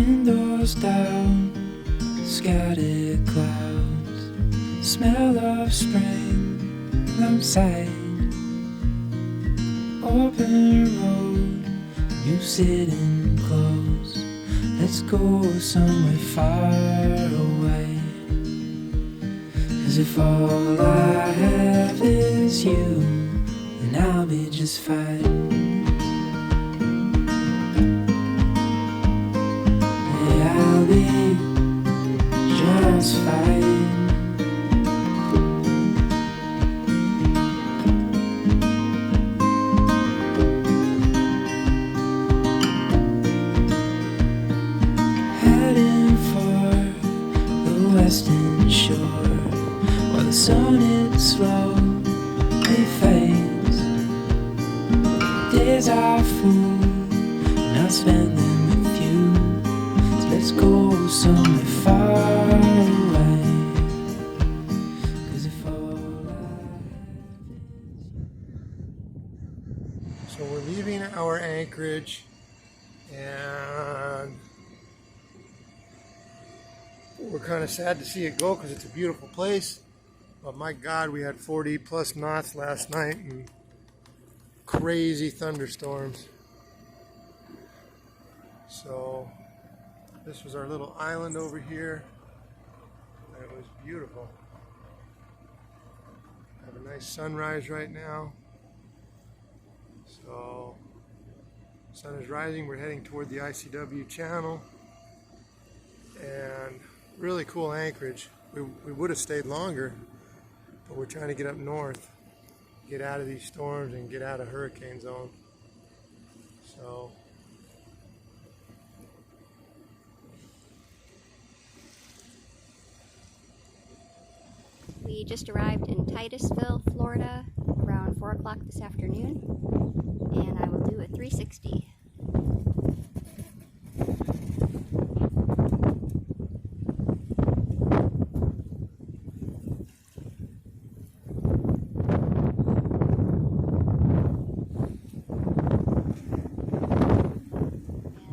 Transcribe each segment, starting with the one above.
Windows down, scattered clouds, smell of spring outside. Open road, you sitting close. Let's go somewhere far away. 'Cause if all I have is you, then I'll be just fine. Yeah, I'll be just fine. Heading for the western shore, while the sun it slowly fades. Days are full, and I'll spend them with you. So let's go somewhere far away. 'Cause if all I So we're leaving our anchorage, and we're kind of sad to see it go because it's a beautiful place. But my God, we had 40 plus knots last night and crazy thunderstorms. So this was our little island over here, and it was beautiful. Have a nice sunrise right now. So sun is rising. We're heading toward the ICW channel, and really cool anchorage. We would have stayed longer, but we're trying to get up north, get out of these storms and get out of hurricane zone. So we just arrived in Titusville, Florida around 4 o'clock this afternoon, and I will do a 360.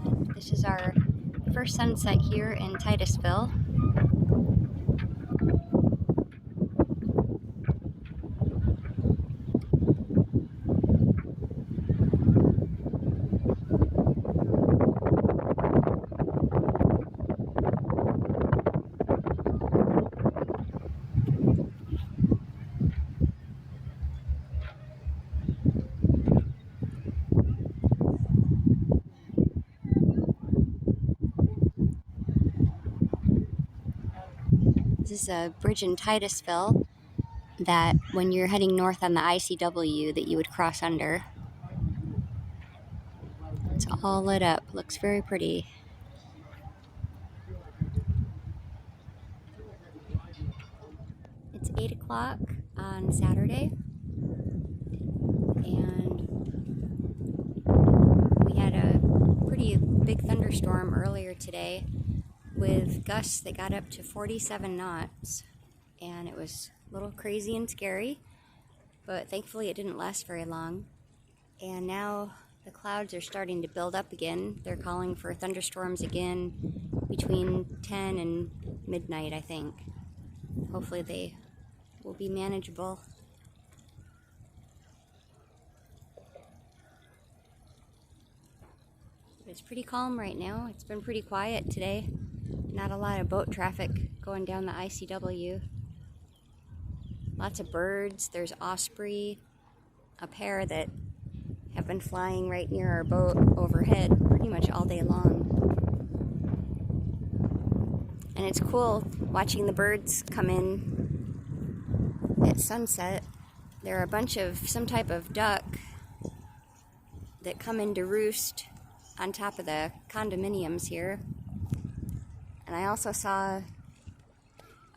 And this is our first sunset here in Titusville. This is a bridge in Titusville that when you're heading north on the ICW that you would cross under. It's all lit up. Looks very pretty. It's 8 o'clock on Saturday, and we had a pretty big thunderstorm earlier today with gusts that got up to 47 knots, and it was a little crazy and scary, but thankfully it didn't last very long. And now the clouds are starting to build up again. They're calling for thunderstorms again between 10 and midnight, I think. Hopefully they will be manageable. It's pretty calm right now. It's been pretty quiet today. Not a lot of boat traffic going down the ICW. Lots of birds. There's osprey, a pair that have been flying right near our boat overhead pretty much all day long. And it's cool watching the birds come in at sunset. There are a bunch of some type of duck that come in to roost on top of the condominiums here. And I also saw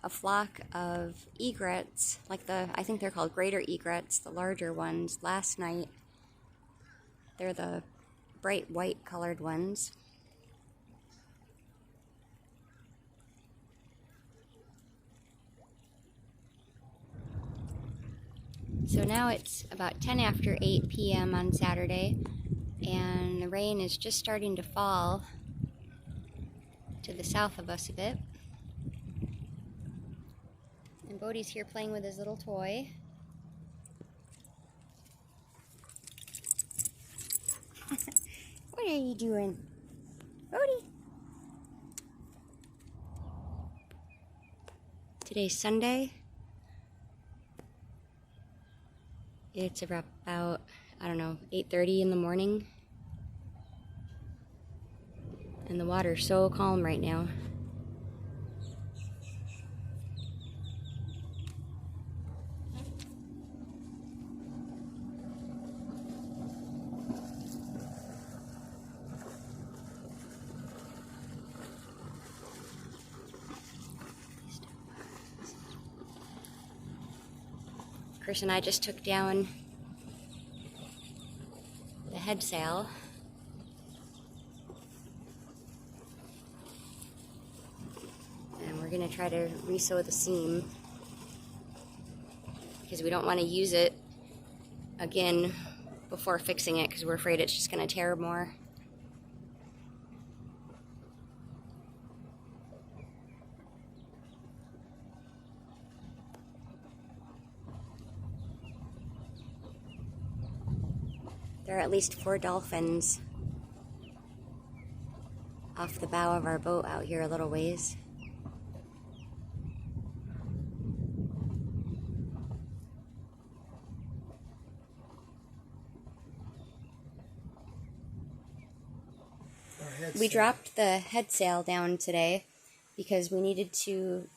a flock of egrets, like I think they're called greater egrets, the larger ones, last night. They're the bright white colored ones. So now it's about 10 after 8 p.m. on Saturday, and the rain is just starting to fall. to the south of us a bit. And Bodie's here playing with his little toy. What are you doing? Bodie? Today's Sunday. It's about, I don't know, 8:30 in the morning. And the water's so calm right now. Chris and I just took down the head sail. And we're going to try to re-sew the seam because we don't want to use it again before fixing it because we're afraid it's just going to tear more. There are at least 4 dolphins off the bow of our boat out here a little ways. We dropped the head sail down today because we needed to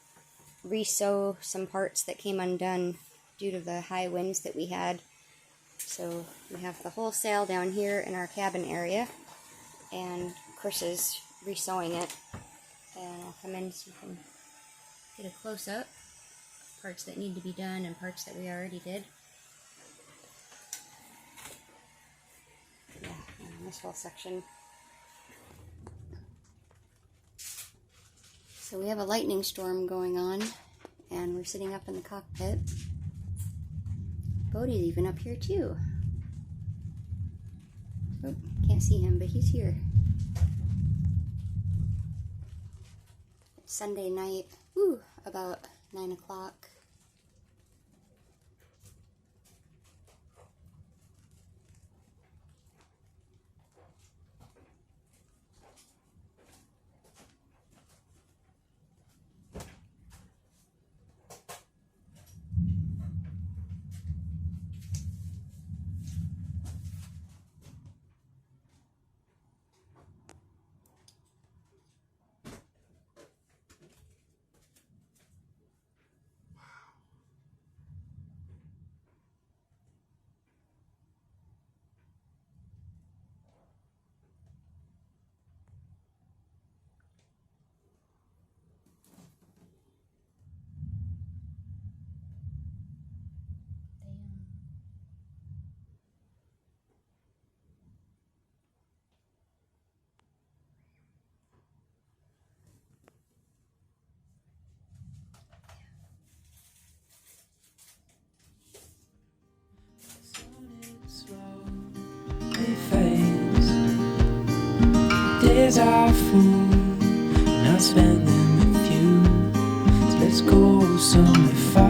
re-sew some parts that came undone due to the high winds that we had. So we have the whole sail down here in our cabin area, and Chris is re-sewing it. And I'll come in so you can get a close-up. Parts that need to be done and parts that we already did. Yeah, and this whole section. So we have a lightning storm going on, and we're sitting up in the cockpit. Bodie's even up here too. Oh, can't see him, but he's here. It's Sunday night, about 9 o'clock. Days are full, and I'll spend them with you. So let's go somewhere far.